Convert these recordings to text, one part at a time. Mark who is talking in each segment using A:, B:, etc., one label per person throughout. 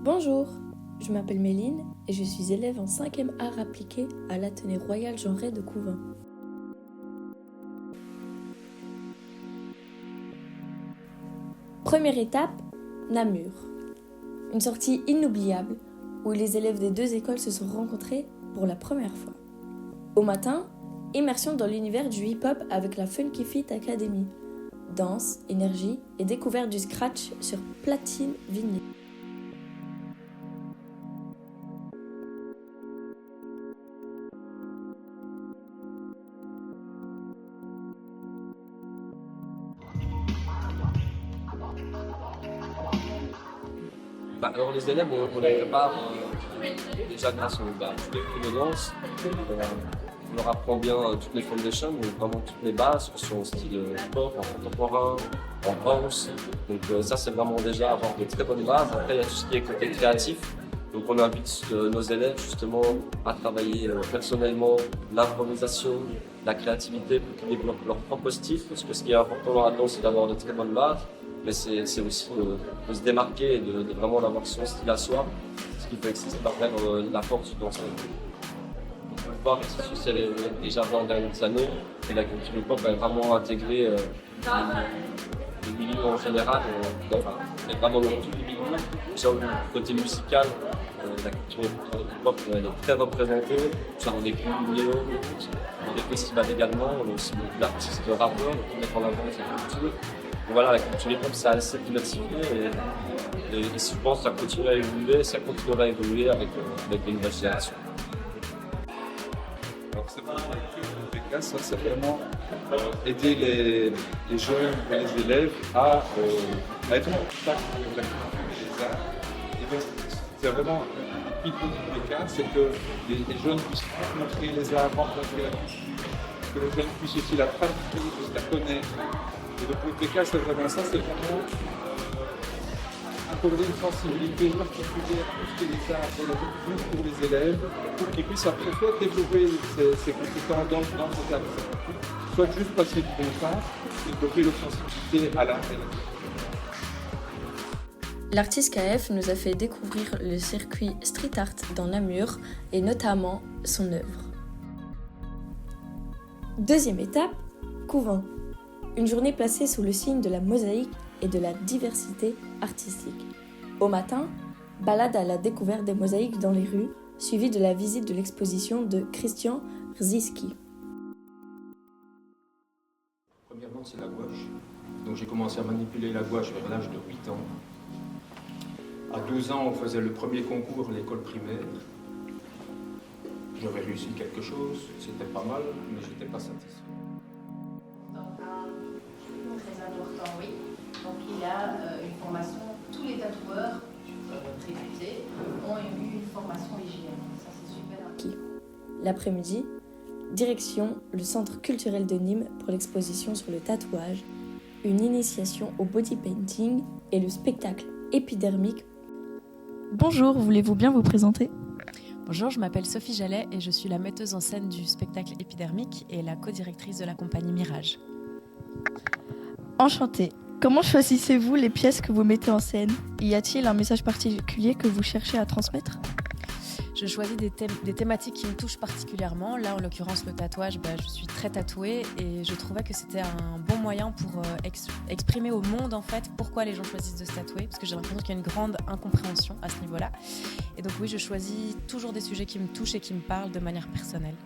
A: Bonjour, je m'appelle Méline et je suis élève en 5e art appliqué à l'Athénée Royal Jean Rey de Couvain. Première étape, Namur. Une sortie inoubliable où les élèves des deux écoles se sont rencontrés pour la première fois. Au matin, immersion dans l'univers du hip-hop avec la Funky Fit Academy. Danse, énergie et découverte du scratch sur platine vinyle.
B: Alors les élèves, on les prépare déjà grâce tous les cours de danse. On leur apprend bien toutes les foundations, donc vraiment toutes les bases, que ce soit en style pop, en contemporain, en house. Donc ça c'est vraiment déjà avoir de très bonnes bases. Après il y a tout ce qui est côté créatif. Donc on invite nos élèves justement à travailler personnellement l'improvisation, la créativité pour qu'ils développent leur propre style. Parce que ce qui est important dans la danse, c'est d'avoir de très bonnes bases. Mais c'est aussi de se démarquer et de vraiment avoir son style à soi, ce qui fait aussi par la force du danseur. On peut voir que c'est social déjà dans les dernières années et la culture hip-hop a vraiment intégré le milieu en général, vraiment dans tous les milieux. Sur le côté musical, la culture hip-hop elle est très représentée, soit dans des groupes vidéo, dans des festivals également, on a aussi beaucoup d'artistes rappeurs qui mettent en avant cette culture. Voilà, la culture hip-hop, ça a assez diversifié et je pense que ça continue à évoluer, ça continuera à évoluer avec les nouvelles générations.
C: Alors c'est vraiment la culture ça c'est vraiment aider les jeunes et les élèves à être en contact avec la culture des arts. Et donc c'est vraiment un but de cas, c'est que les jeunes puissent rencontrer les arts, rencontrer la culture, que les jeunes puissent aussi la pratiquer, puissent la connaître. Et donc le PK, c'est vraiment ça, c'est vraiment accorder une sensibilité particulière à tout ce qui est les arts pour les élèves, pour qu'ils puissent après soit développer ces compétences dans cet art, soit juste passer du bon temps, développer leur sensibilité à l'art et à la culture.
A: L'artiste KF nous a fait découvrir le circuit street art dans Namur et notamment son œuvre. Deuxième étape, Couvain. Une journée placée sous le signe de la mosaïque et de la diversité artistique. Au matin, balade à la découverte des mosaïques dans les rues, suivie de la visite de l'exposition de Christian Rziski.
D: Premièrement, c'est la gouache. Donc j'ai commencé à manipuler la gouache vers l'âge de 8 ans. À 12 ans, on faisait le premier concours à l'école primaire. J'avais réussi quelque chose, c'était pas mal, mais j'étais pas satisfait.
E: Très important, oui. Donc il a une formation, tous les tatoueurs réputés ont eu une formation hygiène. Ça c'est super.
A: L'après-midi, direction le centre culturel de Nîmes pour l'exposition sur le tatouage, une initiation au body painting et le spectacle épidermique.
F: Bonjour, voulez-vous bien vous présenter ?
G: Bonjour, je m'appelle Sophie Jallet et je suis la metteuse en scène du spectacle épidermique et la co-directrice de la compagnie Mirage.
F: Enchantée. Comment choisissez-vous les pièces que vous mettez en scène ? Y a-t-il un message particulier que vous cherchez à transmettre ?
G: Je choisis des thématiques qui me touchent particulièrement. Là, en l'occurrence, le tatouage, je suis très tatouée et je trouvais que c'était un bon moyen pour exprimer au monde en fait pourquoi les gens choisissent de se tatouer, parce que j'ai l'impression qu'il y a une grande incompréhension à ce niveau-là. Et donc oui, je choisis toujours des sujets qui me touchent et qui me parlent de manière personnelle.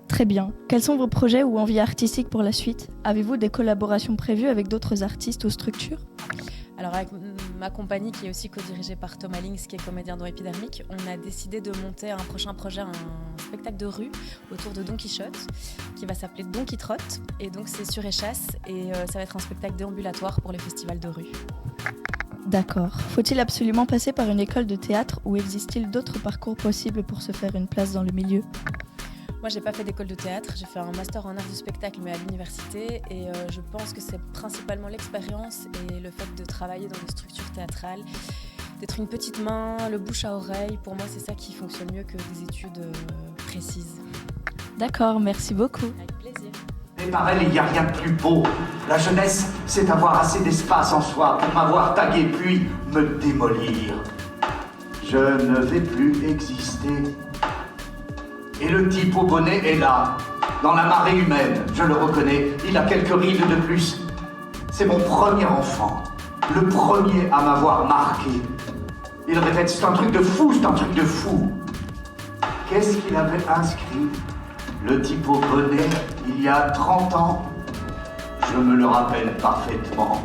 F: Très bien. Quels sont vos projets ou envies artistiques pour la suite ? Avez-vous des collaborations prévues avec d'autres artistes ou structures ?
G: Alors avec ma compagnie qui est aussi co-dirigée par Thomas Links qui est comédien dans Épidermique, on a décidé de monter un prochain projet, un spectacle de rue autour de Don Quichotte qui va s'appeler Don qui trotte et donc c'est sur échasse et ça va être un spectacle déambulatoire pour les festivals de rue.
F: D'accord. Faut-il absolument passer par une école de théâtre ou existe-t-il d'autres parcours possibles pour se faire une place dans le milieu ?
G: Moi, j'ai pas fait d'école de théâtre, j'ai fait un master en art du spectacle, mais à l'université. Et je pense que c'est principalement l'expérience et le fait de travailler dans des structures théâtrales, d'être une petite main, le bouche à oreille. Pour moi, c'est ça qui fonctionne mieux que des études précises.
F: D'accord, merci beaucoup.
G: Avec plaisir.
H: Mais par elle, il n'y a rien de plus beau. La jeunesse, c'est avoir assez d'espace en soi pour m'avoir tagué puis me démolir. Je ne vais plus exister. Et le type au bonnet est là, dans la marée humaine, je le reconnais. Il a quelques rides de plus. C'est mon premier enfant, le premier à m'avoir marqué. Il répète, c'est un truc de fou, c'est un truc de fou. Qu'est-ce qu'il avait inscrit, le type au bonnet, il y a 30 ans? Je me le rappelle parfaitement.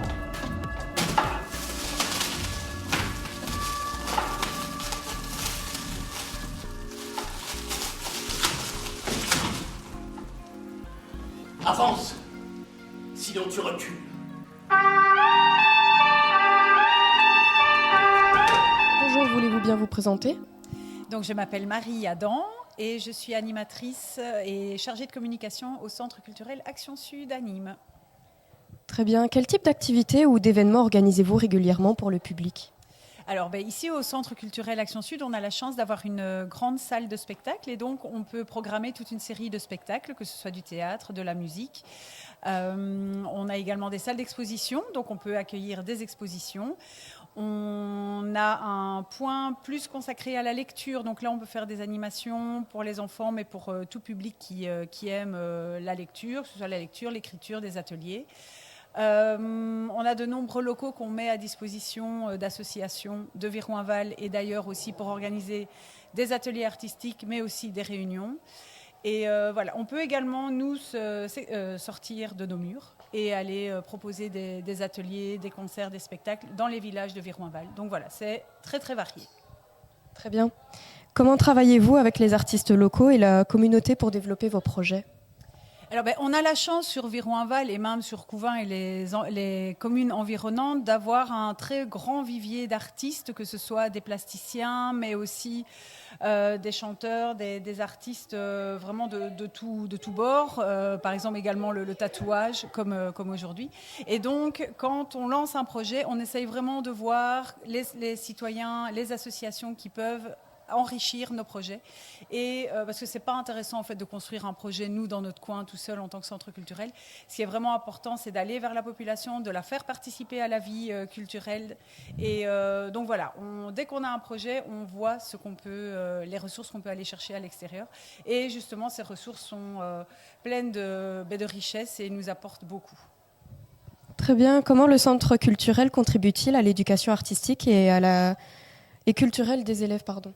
I: Avance, sinon tu recules.
J: Bonjour, voulez-vous bien vous présenter?
K: Donc, je m'appelle Marie Adam et je suis animatrice et chargée de communication au Centre culturel Action Sud à Nîmes.
J: Très bien. Quel type d'activités ou d'événements organisez-vous régulièrement pour le public?
K: Alors, ici au Centre culturel Action Sud, on a la chance d'avoir une grande salle de spectacle et donc on peut programmer toute une série de spectacles, que ce soit du théâtre, de la musique. On a également des salles d'exposition, donc on peut accueillir des expositions. On a un point plus consacré à la lecture, donc là on peut faire des animations pour les enfants, mais pour tout public qui aime la lecture, que ce soit la lecture, l'écriture, des ateliers. On a de nombreux locaux qu'on met à disposition d'associations de Viroinval et d'ailleurs aussi pour organiser des ateliers artistiques, mais aussi des réunions. Et voilà, on peut également, nous, sortir de nos murs et aller proposer des ateliers, des concerts, des spectacles dans les villages de Viroinval. Donc voilà, c'est très très varié.
J: Très bien. Comment travaillez-vous avec les artistes locaux et la communauté pour développer vos projets?
K: Alors, on a la chance sur Viroinval et même sur Couvain et les communes environnantes d'avoir un très grand vivier d'artistes, que ce soit des plasticiens, mais aussi des chanteurs, des artistes vraiment de tout bord. Par exemple, également le tatouage, comme aujourd'hui. Et donc, quand on lance un projet, on essaye vraiment de voir les citoyens, les associations qui peuvent enrichir nos projets et parce que c'est pas intéressant en fait de construire un projet nous dans notre coin tout seul en tant que centre culturel. Ce qui est vraiment important, c'est d'aller vers la population, de la faire participer à la vie culturelle et donc voilà, dès qu'on a un projet, on voit ce qu'on peut, les ressources qu'on peut aller chercher à l'extérieur et justement ces ressources sont pleines de richesses et nous apportent beaucoup.
J: Très bien. Comment le centre culturel contribue-t-il à l'éducation artistique et culturelle des élèves, pardon?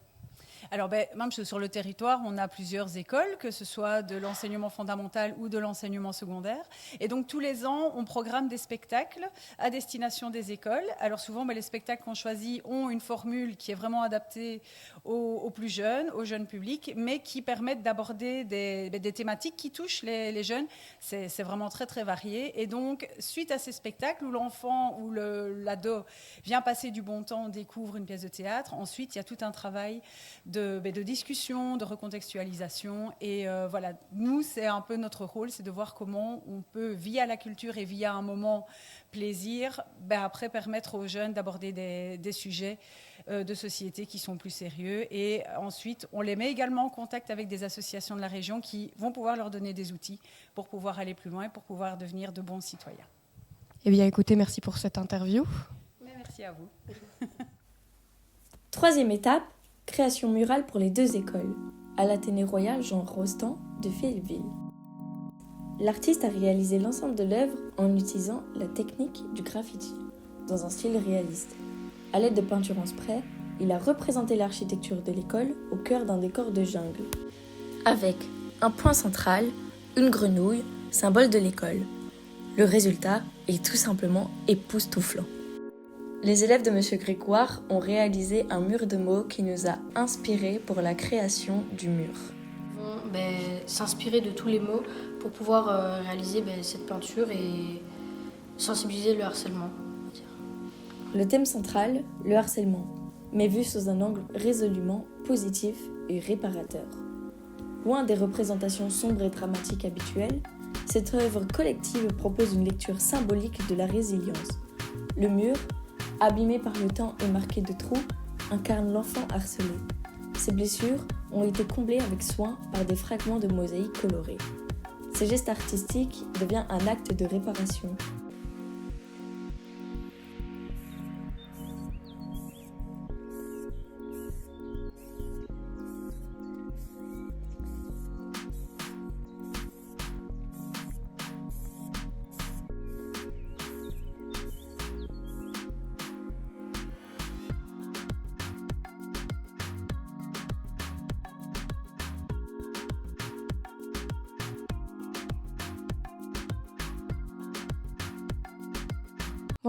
K: Alors, même sur le territoire, on a plusieurs écoles, que ce soit de l'enseignement fondamental ou de l'enseignement secondaire. Et donc, tous les ans, on programme des spectacles à destination des écoles. Alors, souvent, les spectacles qu'on choisit ont une formule qui est vraiment adaptée aux plus jeunes, au jeune public, mais qui permettent d'aborder des thématiques qui touchent les jeunes. C'est vraiment très, très varié. Et donc, suite à ces spectacles où l'enfant ou l'ado vient passer du bon temps, découvre une pièce de théâtre, ensuite, il y a tout un travail de discussion, de recontextualisation. Et voilà, nous, c'est un peu notre rôle, c'est de voir comment on peut, via la culture et via un moment plaisir, après permettre aux jeunes d'aborder des sujets de société qui sont plus sérieux. Et ensuite, on les met également en contact avec des associations de la région qui vont pouvoir leur donner des outils pour pouvoir aller plus loin et pour pouvoir devenir de bons citoyens.
J: Eh bien, écoutez, merci pour cette interview.
K: Merci à vous.
A: Troisième étape, création murale pour les deux écoles, à l'Athénée Royal Jean Rostand de Féville. L'artiste a réalisé l'ensemble de l'œuvre en utilisant la technique du graffiti, dans un style réaliste. À l'aide de peintures en spray, il a représenté l'architecture de l'école au cœur d'un décor de jungle. Avec un point central, une grenouille, symbole de l'école. Le résultat est tout simplement époustouflant. Les élèves de M. Grégoire ont réalisé un mur de mots qui nous a inspirés pour la création du mur.
L: Ils vont s'inspirer de tous les mots pour pouvoir réaliser cette peinture et sensibiliser le harcèlement.
A: Le thème central, le harcèlement, mais vu sous un angle résolument positif et réparateur. Loin des représentations sombres et dramatiques habituelles, cette œuvre collective propose une lecture symbolique de la résilience. Le mur, abîmé par le temps et marqué de trous, incarne l'enfant harcelé. Ses blessures ont été comblées avec soin par des fragments de mosaïque colorés. Ce geste artistique devient un acte de réparation.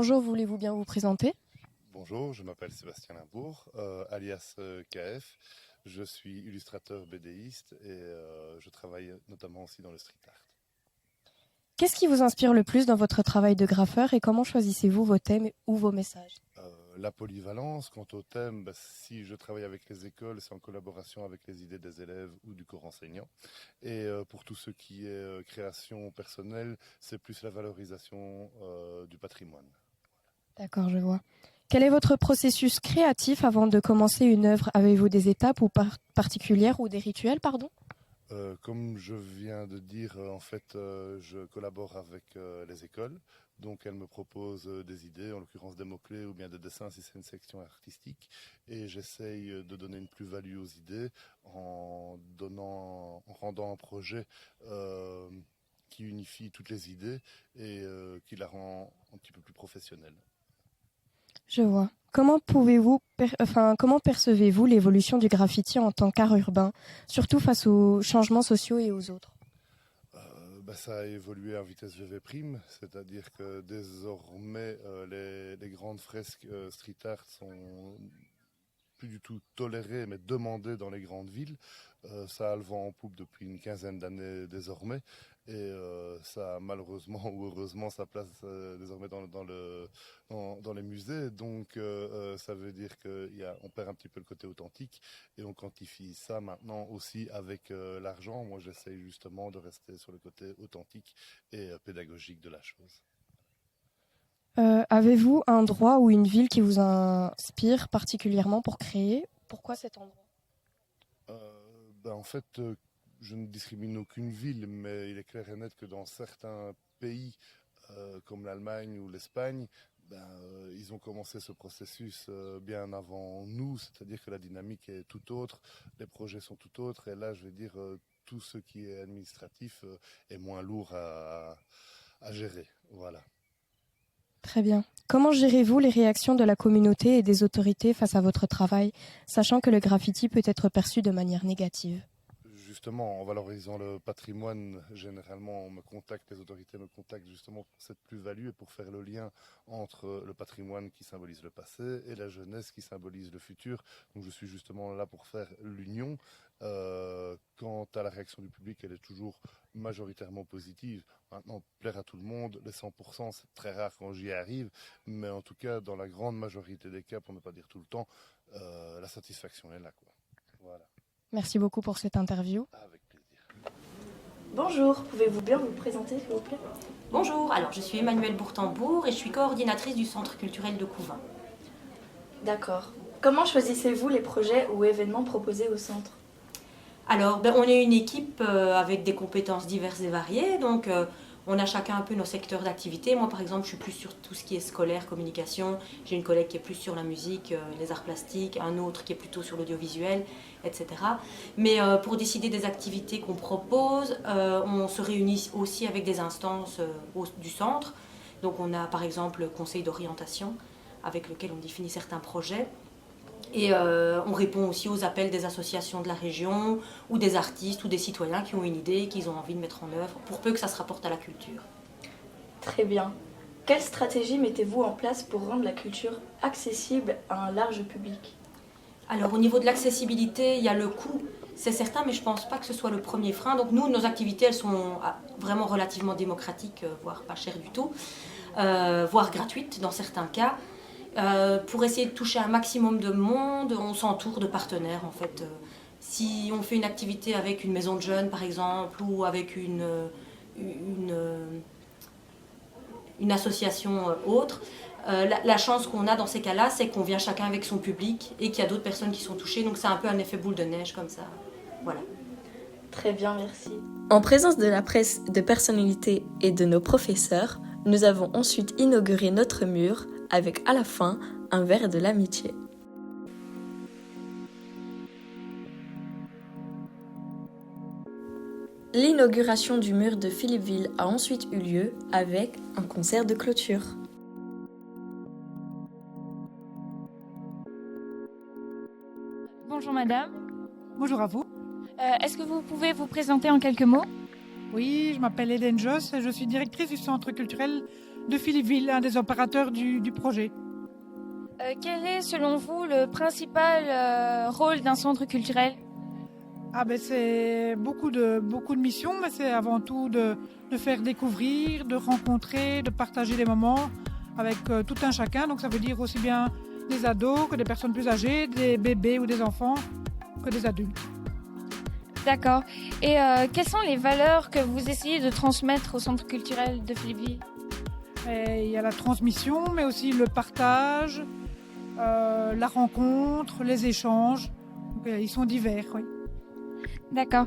J: Bonjour, voulez-vous bien vous présenter?
M: Bonjour, je m'appelle Sébastien Limbourg, alias KF. Je suis illustrateur BDiste et je travaille notamment aussi dans le street art.
J: Qu'est-ce qui vous inspire le plus dans votre travail de graffeur et comment choisissez-vous vos thèmes ou vos messages?
M: La polyvalence, quant au thème, si je travaille avec les écoles, c'est en collaboration avec les idées des élèves ou du corps enseignant. Et pour tout ce qui est création personnelle, c'est plus la valorisation du patrimoine.
J: D'accord, je vois. Quel est votre processus créatif avant de commencer une œuvre? Avez-vous des étapes ou particulières ou des rituels, pardon?
M: Comme je viens de dire, en fait, je collabore avec les écoles. Donc, elles me proposent des idées, en l'occurrence des mots-clés ou bien des dessins si c'est une section artistique. Et j'essaye de donner une plus-value aux idées en rendant un projet qui unifie toutes les idées et qui la rend un petit peu plus professionnelle.
J: Je vois. Comment percevez-vous l'évolution du graffiti en tant qu'art urbain, surtout face aux changements sociaux et aux autres?
M: Ça a évolué en vitesse VV prime, c'est-à-dire que désormais les grandes fresques street art sont plus du tout tolérées mais demandées dans les grandes villes. Ça a le vent en poupe depuis une quinzaine d'années désormais et ça a malheureusement ou heureusement sa place désormais dans les musées. Donc ça veut dire qu'on perd un petit peu le côté authentique et on quantifie ça maintenant aussi avec l'argent. Moi j'essaye justement de rester sur le côté authentique et pédagogique de la chose.
J: Avez-vous un endroit ou une ville qui vous inspire particulièrement pour créer? Pourquoi cet endroit?
M: En fait, je ne discrimine aucune ville, mais il est clair et net que dans certains pays, comme l'Allemagne ou l'Espagne, ils ont commencé ce processus bien avant nous, c'est-à-dire que la dynamique est tout autre, les projets sont tout autres, et là, je vais dire, tout ce qui est administratif est moins lourd à gérer. Voilà.
J: Très bien. Comment gérez-vous les réactions de la communauté et des autorités face à votre travail, sachant que le graffiti peut être perçu de manière négative?
M: Justement, en valorisant le patrimoine, généralement, les autorités me contactent justement pour cette plus-value et pour faire le lien entre le patrimoine qui symbolise le passé et la jeunesse qui symbolise le futur. Donc je suis justement là pour faire l'union. Quant à la réaction du public, elle est toujours majoritairement positive. Maintenant, plaire à tout le monde, les 100%, c'est très rare quand j'y arrive, mais en tout cas, dans la grande majorité des cas, pour ne pas dire tout le temps, la satisfaction est là, quoi. Voilà.
J: Merci beaucoup pour cette interview.
M: Avec plaisir.
A: Bonjour, pouvez-vous bien vous présenter s'il vous plaît?
N: Bonjour, alors je suis Emmanuelle Bourtambourg et je suis coordinatrice du Centre culturel de Couvain.
A: D'accord. Comment choisissez-vous les projets ou événements proposés au centre?
N: Alors, on est une équipe avec des compétences diverses et variées, donc on a chacun un peu nos secteurs d'activité. Moi, par exemple, je suis plus sur tout ce qui est scolaire, communication. J'ai une collègue qui est plus sur la musique, les arts plastiques, un autre qui est plutôt sur l'audiovisuel, etc. Mais pour décider des activités qu'on propose, on se réunit aussi avec des instances du centre. Donc, on a par exemple le conseil d'orientation avec lequel on définit certains projets. Et on répond aussi aux appels des associations de la région ou des artistes ou des citoyens qui ont une idée et qu'ils ont envie de mettre en œuvre, pour peu que ça se rapporte à la culture.
A: Très bien. Quelle stratégie mettez-vous en place pour rendre la culture accessible à un large public?
N: Alors au niveau de l'accessibilité, il y a le coût, c'est certain, mais je ne pense pas que ce soit le premier frein. Donc nous, nos activités, elles sont vraiment relativement démocratiques, voire pas chères du tout, voire gratuites dans certains cas. Pour essayer de toucher un maximum de monde, on s'entoure de partenaires en fait. Si on fait une activité avec une maison de jeunes par exemple ou avec une association autre, la chance qu'on a dans ces cas-là, c'est qu'on vient chacun avec son public et qu'il y a d'autres personnes qui sont touchées, donc c'est un peu un effet boule de neige comme ça. Voilà.
A: Très bien, merci. En présence de la presse, de personnalités et de nos professeurs, nous avons ensuite inauguré notre mur avec à la fin un verre de l'amitié. L'inauguration du mur de Philippeville a ensuite eu lieu avec un concert de clôture.
O: Bonjour madame.
P: Bonjour à vous.
O: Est-ce que vous pouvez vous présenter en quelques mots?
P: Oui, je m'appelle Hélène Josse et je suis directrice du Centre culturel de Philippeville, un des opérateurs du projet.
O: Quel est, selon vous, le principal rôle d'un centre culturel ?
P: C'est beaucoup de missions, mais c'est avant tout de faire découvrir, de rencontrer, de partager des moments avec tout un chacun. Donc ça veut dire aussi bien des ados que des personnes plus âgées, des bébés ou des enfants, que des adultes.
O: D'accord. Et quelles sont les valeurs que vous essayez de transmettre au centre culturel de Philippeville ?
P: Il y a la transmission, mais aussi le partage, la rencontre, les échanges. Donc, ils sont divers, oui.
O: D'accord.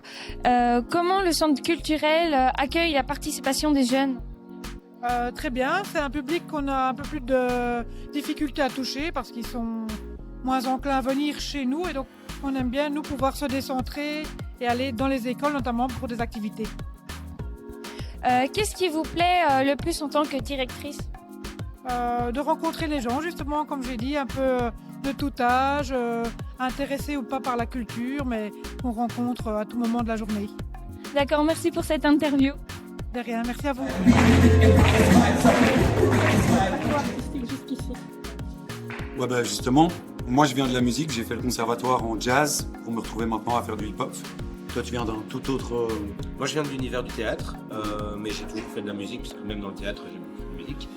O: Comment le centre culturel accueille la participation des jeunes ?
P: Très bien. C'est un public qu'on a un peu plus de difficultés à toucher parce qu'ils sont moins enclins à venir chez nous. Et donc, on aime bien, nous, pouvoir se décentrer et aller dans les écoles, notamment pour des activités.
O: Qu'est-ce qui vous plaît le plus en tant que directrice ?
P: De rencontrer les gens, justement, comme j'ai dit, un peu de tout âge, intéressés ou pas par la culture, mais qu'on rencontre à tout moment de la journée.
O: D'accord, merci pour cette interview.
P: De rien, merci à vous.
Q: Ouais, justement, moi je viens de la musique, j'ai fait le conservatoire en jazz pour me retrouver maintenant à faire du hip-hop. Toi tu viens d'un tout autre...
R: Moi je viens de l'univers du théâtre, mais j'ai toujours fait de la musique, parce que même dans le théâtre j'ai beaucoup de musique.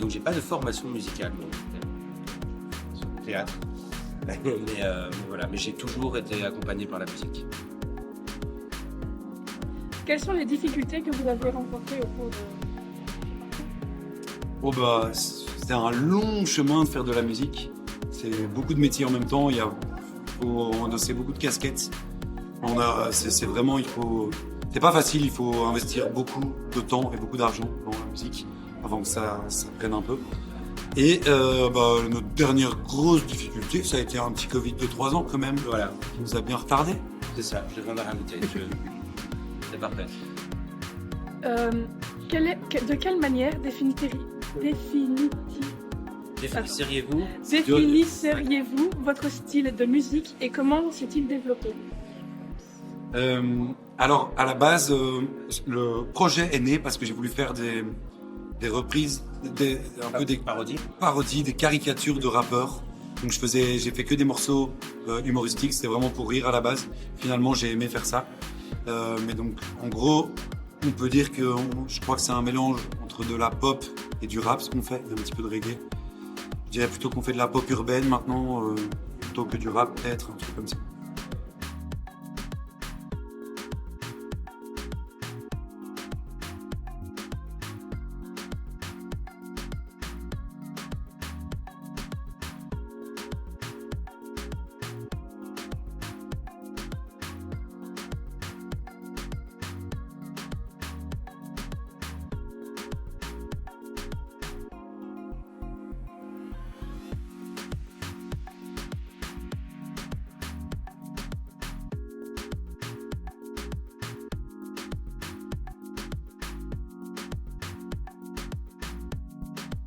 R: Donc j'ai pas de formation musicale sur le théâtre. mais voilà, mais j'ai toujours été accompagné par la musique.
S: Quelles sont les difficultés que vous avez rencontrées au cours de...
Q: C'est un long chemin de faire de la musique. C'est beaucoup de métiers en même temps, il faut endosser beaucoup de casquettes. C'est vraiment, c'est pas facile, il faut investir beaucoup de temps et beaucoup d'argent dans la musique avant que ça prenne un peu. Et notre dernière grosse difficulté, ça a été un petit Covid de 3 ans quand même, voilà, qui nous a bien retardé.
R: C'est ça, je viens de rajouter. C'est parfait.
S: De quelle manière définisseriez-vous votre style de musique et comment s'est-il développé ?
Q: Alors, à la base, le projet est né parce que j'ai voulu faire des reprises, des parodies, des caricatures de rappeurs. Donc j'ai fait que des morceaux humoristiques, c'était vraiment pour rire à la base. Finalement, j'ai aimé faire ça. Mais donc, en gros, on peut dire que je crois que c'est un mélange entre de la pop et du rap, ce qu'on fait, et un petit peu de reggae. Je dirais plutôt qu'on fait de la pop urbaine maintenant, plutôt que du rap, peut-être, un truc comme ça.